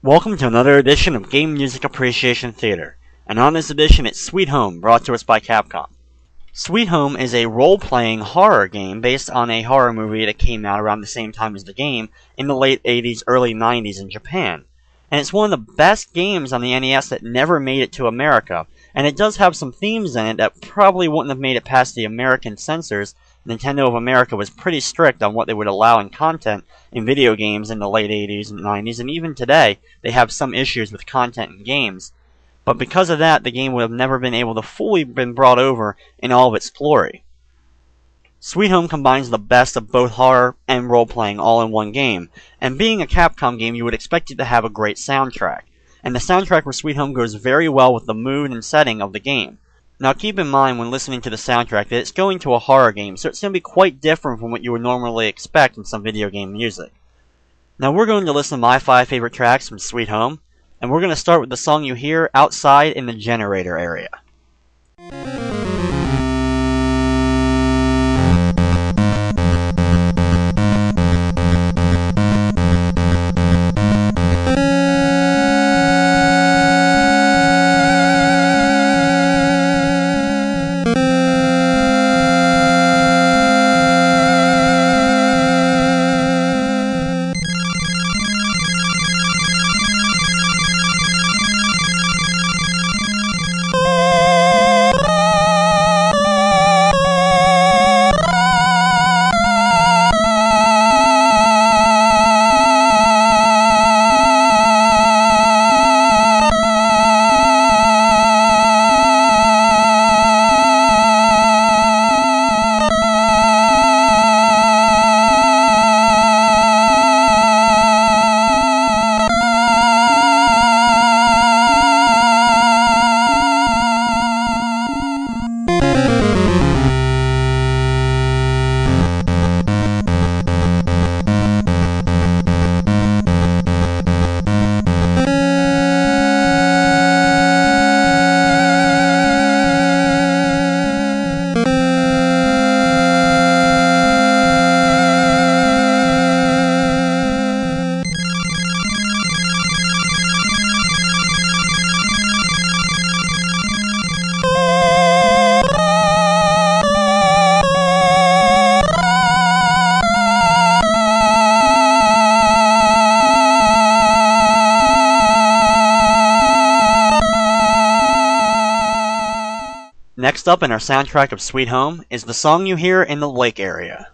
Welcome to another edition of Game Music Appreciation Theater, and on this edition it's Sweet Home, brought to us by Capcom. Sweet Home is a role-playing horror game based on a horror movie that came out around the same time as the game in the late 80s, early 90s in Japan. And it's one of the best games on the NES that never made it to America, and it does have some themes in it that probably wouldn't have made it past the American censors. Nintendo of America was pretty strict on what they would allow in content in video games in the late 80s and 90s, and even today, they have some issues with content in games. But because of that, the game would have never been able to fully been brought over in all of its glory. Sweet Home combines the best of both horror and role-playing all in one game, and being a Capcom game, you would expect it to have a great soundtrack. And the soundtrack for Sweet Home goes very well with the mood and setting of the game. Now keep in mind when listening to the soundtrack that it's going to a horror game, so it's going to be quite different from what you would normally expect in some video game music. Now we're going to listen to my 5 favorite tracks from Sweet Home, and we're going to start with the song you hear outside in the generator area. Next up in our soundtrack of Sweet Home is the song you hear in the lake area.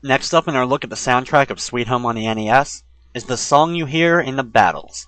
Next up in our look at the soundtrack of Sweet Home on the NES is the song you hear in the battles.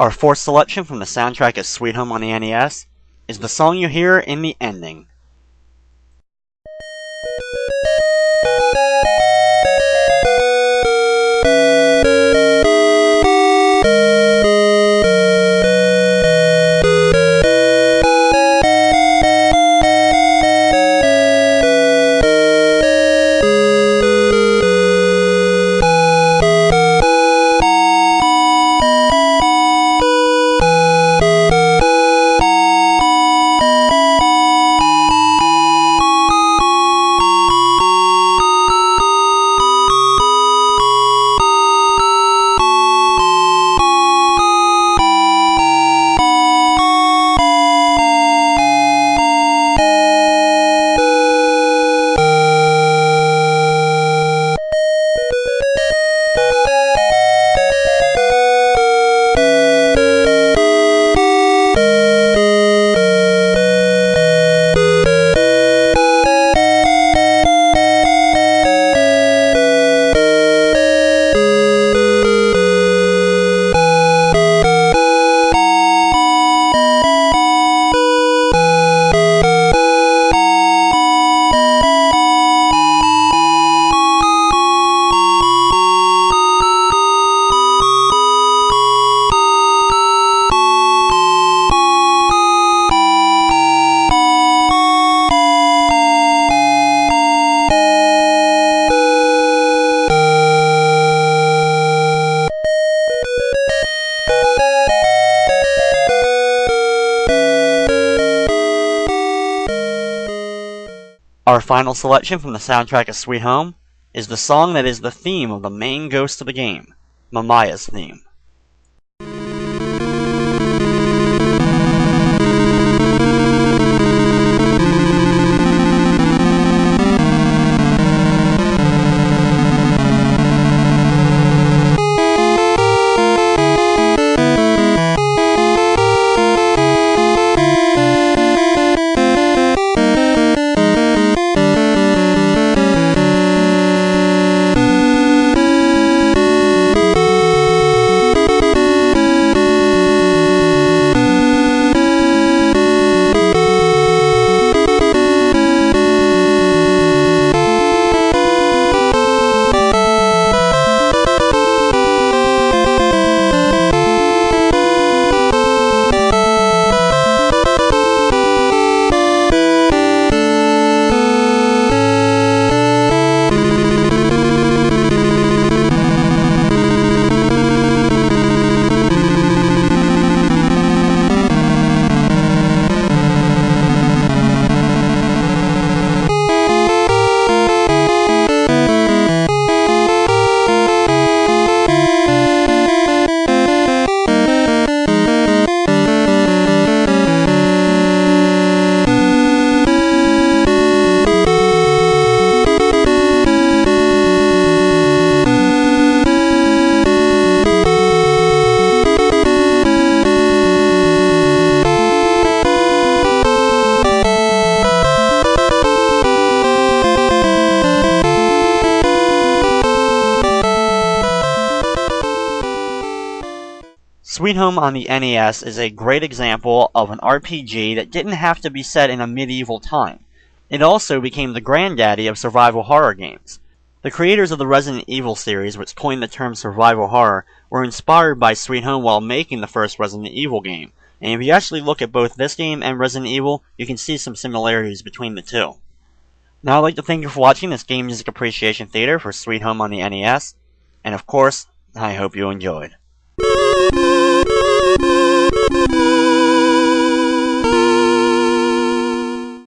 Our fourth selection from the soundtrack of Sweet Home on the NES is the song you hear in the ending. Our final selection from the soundtrack of Sweet Home is the song that is the theme of the main ghost of the game, Mamaya's theme. Sweet Home on the NES is a great example of an RPG that didn't have to be set in a medieval time. It also became the granddaddy of survival horror games. The creators of the Resident Evil series, which coined the term survival horror, were inspired by Sweet Home while making the first Resident Evil game, and if you actually look at both this game and Resident Evil, you can see some similarities between the two. Now I'd like to thank you for watching this Game Music Appreciation Theater for Sweet Home on the NES, and of course, I hope you enjoyed.